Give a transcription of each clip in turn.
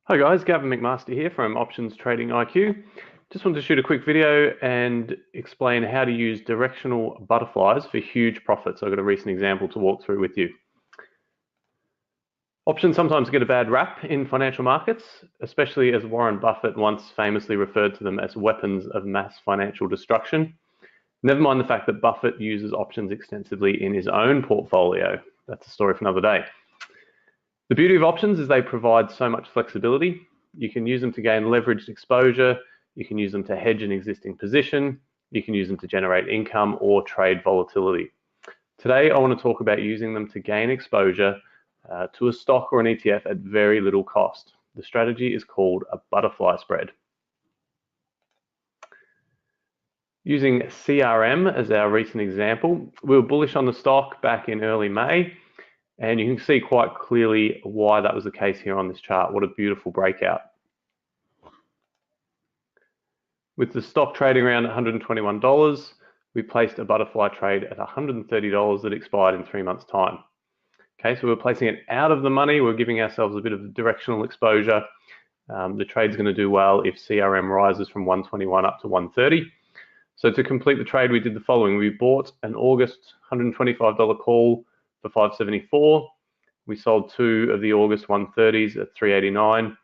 Hi guys, Gavin McMaster here from Options Trading IQ. Just wanted to shoot a quick video and explain how to use directional butterflies for huge profits. I've got a recent example to walk through with you. Options sometimes get a bad rap in financial markets, especially as Warren Buffett once famously referred to them as weapons of mass financial destruction. Never mind the fact that Buffett uses options extensively in his own portfolio. That's a story for another day. The beauty of options is they provide so much flexibility. You can use them to gain leveraged exposure. You can use them to hedge an existing position. You can use them to generate income or trade volatility. Today, I want to talk about using them to gain exposure to a stock or an ETF at very little cost. The strategy is called a butterfly spread. Using CRM as our recent example, we were bullish on the stock back in early May. And you can see quite clearly why that was the case here on this chart. What a beautiful breakout. With the stock trading around $121, we placed a butterfly trade at $130 that expired in 3 months' time. Okay, so we're placing it out of the money. We're giving ourselves a bit of directional exposure. The trade's going to do well if CRM rises from 121 up to 130. So to complete the trade, we did the following. We bought an August $125 call for $574. We sold two of the August 130s at $389,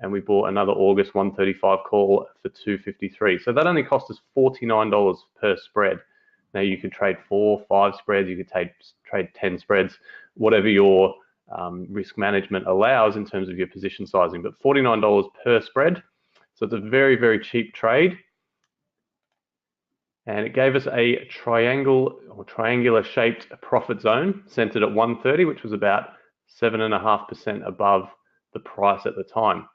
and we bought another August 135 call for $253. So that only cost us $49 per spread. Now you could trade 4, 5 spreads, you could trade 10 spreads, whatever your risk management allows in terms of your position sizing, but $49 per spread. So it's a very, very cheap trade. And it gave us a triangular shaped profit zone centered at 130, which was about 7.5% above the price at the time.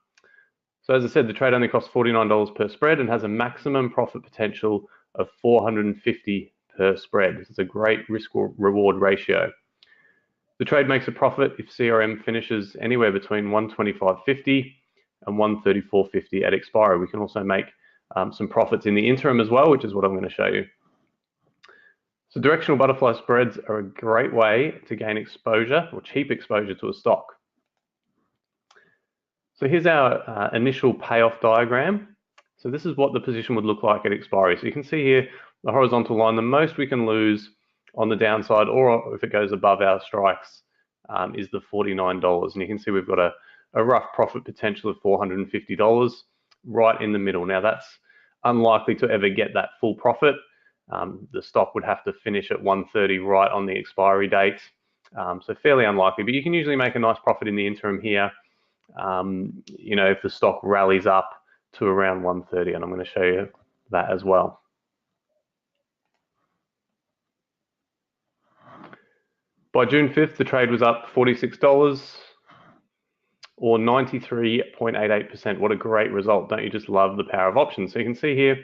So as I said, the trade only costs $49 per spread and has a maximum profit potential of $450 per spread. This is a great risk reward ratio. The trade makes a profit if CRM finishes anywhere between 125.50 and 134.50 at expiry. We can also make some profits in the interim as well, which is what I'm going to show you. So directional butterfly spreads are a great way to gain exposure or cheap exposure to a stock. So here's our initial payoff diagram. So this is what the position would look like at expiry. So you can see here the horizontal line, the most we can lose on the downside, or if it goes above our strikes, is the $49. And you can see we've got a rough profit potential of $450 right in the middle. Now that's unlikely to ever get that full profit. The stock would have to finish at 130 right on the expiry date. So fairly unlikely, but you can usually make a nice profit in the interim here. If the stock rallies up to around 130, and I'm going to show you that as well. By June 5th, the trade was up $46 or 93.88%. What a great result. Don't you just love the power of options? So you can see here,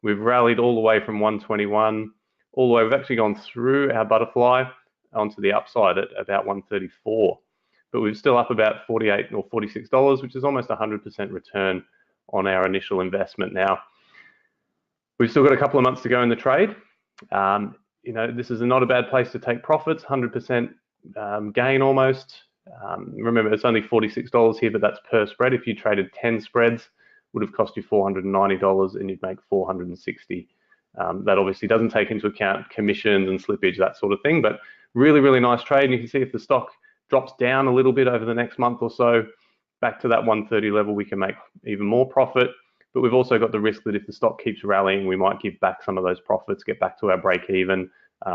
we've rallied all the way from 121, all the way. We've actually gone through our butterfly onto the upside at about 134. But we're still up about $48 or $46, which is almost 100% return on our initial investment. Now, we've still got a couple of months to go in the trade. This is not a bad place to take profits, 100% gain almost. Remember, it's only $46 here, but that's per spread. If you traded 10 spreads, it would have cost you $490 and you'd make $460. That obviously doesn't take into account commissions and slippage, that sort of thing, but really, really nice trade. And you can see if the stock drops down a little bit over the next month or so, back to that 130 level, we can make even more profit. But we've also got the risk that if the stock keeps rallying, we might give back some of those profits, get back to our break even,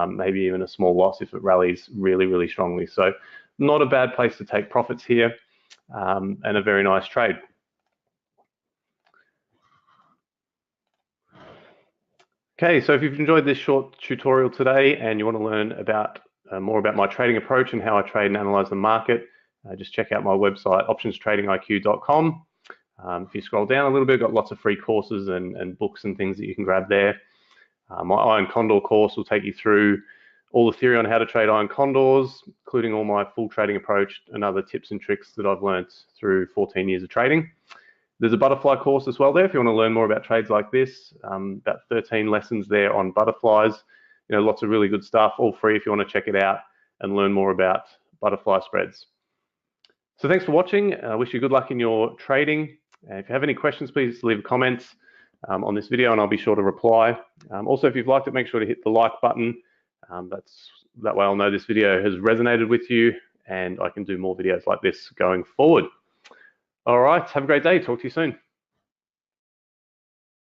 maybe even a small loss if it rallies really, really strongly. So not a bad place to take profits here, and a very nice trade. Okay, so if you've enjoyed this short tutorial today and you want to learn about more about my trading approach and how I trade and analyze the market, just check out my website, optionstradingiq.com. If you scroll down a little bit, I've got lots of free courses and books and things that you can grab there. My Iron Condor course will take you through all the theory on how to trade iron condors, including all my full trading approach and other tips and tricks that I've learned through 14 years of trading. There's a butterfly course as well there if you want to learn more about trades like this. About 13 lessons there on butterflies. Lots of really good stuff, all free if you want to check it out and learn more about butterfly spreads. So thanks for watching. I wish you good luck in your trading. If you have any questions, please leave comments on this video and I'll be sure to reply. Also, if you've liked it, make sure to hit the like button. That way I'll know this video has resonated with you and I can do more videos like this going forward. All right, have a great day. Talk to you soon.